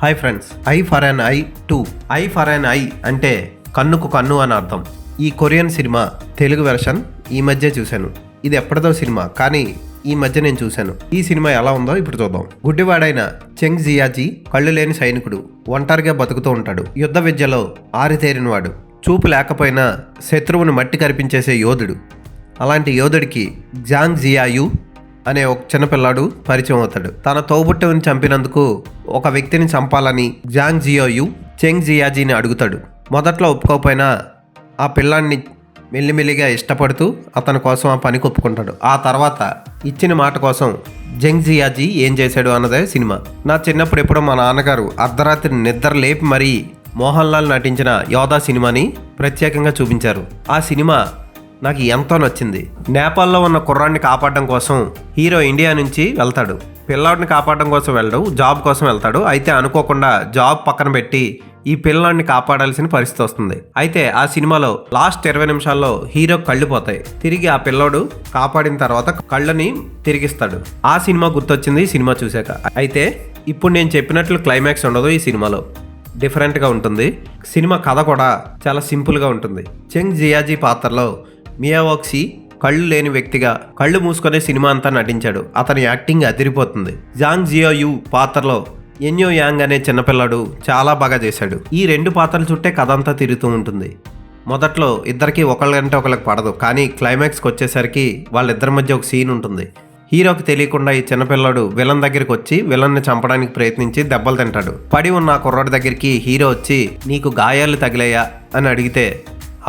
Hi friends, I for an I 2. I for an I అంటే కన్నుకు కన్ను అని అర్థం. ఈ కొరియన్ సినిమా తెలుగు వెర్షన్ ఈ మధ్య చూశాను. ఇది ఎప్పటిదో సినిమా, కానీ ఈ మధ్య నేను చూశాను. ఈ సినిమా ఎలా ఉందో ఇప్పుడు చూద్దాం. గుడ్డివాడైన చెంగ్ జియాజీ కళ్ళు లేని సైనికుడు, ఒంటరిగా బతుకుతూ ఉంటాడు. యుద్ధ విద్యలో ఆరితేరినవాడు, చూపు లేకపోయినా శత్రువును మట్టి కరిపించేసే యోధుడు. అలాంటి యోధుడికి జాంగ్ జియాయు అనే ఒక చిన్నపిల్లాడు పరిచయం అవుతాడు. తన తోబుట్టుని చంపినందుకు ఒక వ్యక్తిని చంపాలని జాంగ్ జియాయు చెంగ్ జియాజీని అడుగుతాడు. మొదట్లో ఒప్పుకోకపోయినా ఆ పిల్లాన్ని మెల్లిమెల్లిగా ఇష్టపడుతూ అతని కోసం ఆ పనికి ఒప్పుకుంటాడు. ఆ తర్వాత ఇచ్చిన మాట కోసం జంగ్ జియాజీ ఏం చేశాడు అన్నదే సినిమా. నా చిన్నప్పుడు ఎప్పుడో మా నాన్నగారు అర్ధరాత్రి నిద్ర లేపి మరీ మోహన్ లాల్ నటించిన యోధా సినిమాని ప్రత్యేకంగా చూపించారు. ఆ సినిమా నాకు ఎంతో నచ్చింది. నేపాల్లో ఉన్న కుర్రాడిని కాపాడడం కోసం హీరో ఇండియా నుంచి వెళ్తాడు. పిల్లాడిని కాపాడడం కోసం వెళ్ళడు, జాబ్ కోసం వెళ్తాడు. అయితే అనుకోకుండా జాబ్ పక్కన పెట్టి ఈ పిల్లాడిని కాపాడాల్సిన పరిస్థితి వస్తుంది. అయితే ఆ సినిమాలో లాస్ట్ 20 నిమిషాల్లో హీరో కళ్ళు పోతాయి. తిరిగి ఆ పిల్లోడు కాపాడిన తర్వాత కళ్ళని తిరిగిస్తాడు. ఆ సినిమా గుర్తొచ్చింది సినిమా చూశాక. అయితే ఇప్పుడు నేను చెప్పినట్లు క్లైమాక్స్ ఉండదు ఈ సినిమాలో. డిఫరెంట్గా ఉంటుంది. సినిమా కథ కూడా చాలా సింపుల్గా ఉంటుంది. చెంగ్ జియాజీ పాత్రలో మియావాక్సీ కళ్ళు లేని వ్యక్తిగా కళ్ళు మూసుకునే సినిమా అంతా నటించాడు. అతని యాక్టింగ్ అదిరిపోతుంది. జాంగ్ జియాయు పాత్రలో ఎన్యో యాంగ్ అనే చిన్నపిల్లాడు చాలా బాగా చేశాడు. ఈ రెండు పాత్రల చుట్టే కథ అంతా తిరుగుతూ ఉంటుంది. మొదట్లో ఇద్దరికి ఒకళ్ళంటే ఒకళ్ళకి పడదు, కానీ క్లైమాక్స్కి వచ్చేసరికి వాళ్ళిద్దరి మధ్య ఒక సీన్ ఉంటుంది. హీరోకి తెలియకుండా ఈ చిన్నపిల్లాడు విలన్ దగ్గరికి వచ్చి విలన్ని చంపడానికి ప్రయత్నించి దెబ్బలు తింటాడు. పడి ఉన్న ఆ కుర్రాడి దగ్గరికి హీరో వచ్చి నీకు గాయాలు తగిలాయా అని అడిగితే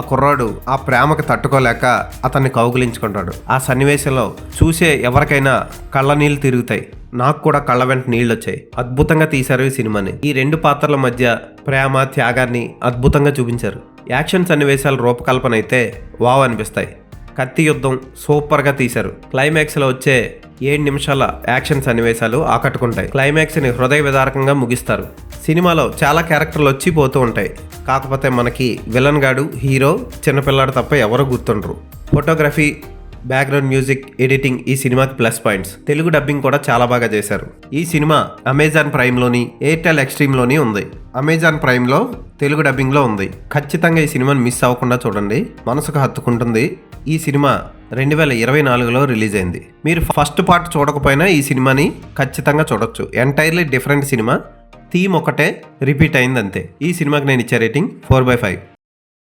ఆ కుర్రాడు ఆ ప్రేమకు తట్టుకోలేక అతన్ని కౌగిలించుకుంటాడు. ఆ సన్నివేశంలో చూసే ఎవరికైనా కళ్ళ నీళ్ళు తిరుగుతాయి. నాకు కూడా కళ్ళ వెంట నీళ్ళు వచ్చాయి. అద్భుతంగా తీశారు ఈ సినిమాని. ఈ రెండు పాత్రల మధ్య ప్రేమ త్యాగాన్ని అద్భుతంగా చూపించారు. యాక్షన్ సన్నివేశాల రూపకల్పన అయితే వావ్ అనిపిస్తాయి. కత్తి యుద్ధం సూపర్గా తీశారు. క్లైమాక్స్లో వచ్చే 7 నిమిషాల యాక్షన్ సన్నివేశాలు ఆకట్టుకుంటాయి. క్లైమాక్స్ని హృదయ విదారకంగా ముగిస్తారు. సినిమాలో చాలా క్యారెక్టర్లు వచ్చి పోతూ ఉంటాయి. కాకపోతే మనకి విలన్ గాడు, హీరో, చిన్నపిల్లాడు తప్ప ఎవరు గుర్తుండరు. ఫోటోగ్రఫీ, బ్యాక్గ్రౌండ్ మ్యూజిక్, ఎడిటింగ్ ఈ సినిమాకి ప్లస్ పాయింట్స్. తెలుగు డబ్బింగ్ కూడా చాలా బాగా చేశారు. ఈ సినిమా అమెజాన్ ప్రైమ్లోని, ఎయిర్టెల్ ఎక్స్ట్రీమ్లోని ఉంది. అమెజాన్ ప్రైమ్లో తెలుగు డబ్బింగ్లో ఉంది. ఖచ్చితంగా ఈ సినిమాని మిస్ అవ్వకుండా చూడండి. మనసుకు హత్తుకుంటుంది. ఈ సినిమా 2024లో రిలీజ్ అయింది. మీరు ఫస్ట్ పార్ట్ చూడకపోయినా ఈ సినిమాని ఖచ్చితంగా చూడొచ్చు. Entirely different cinema. థీమ్ ఒకటే రిపీట్ అయింది అంతే. ఈ సినిమాకి నేను ఇచ్చే రేటింగ్ 4/5.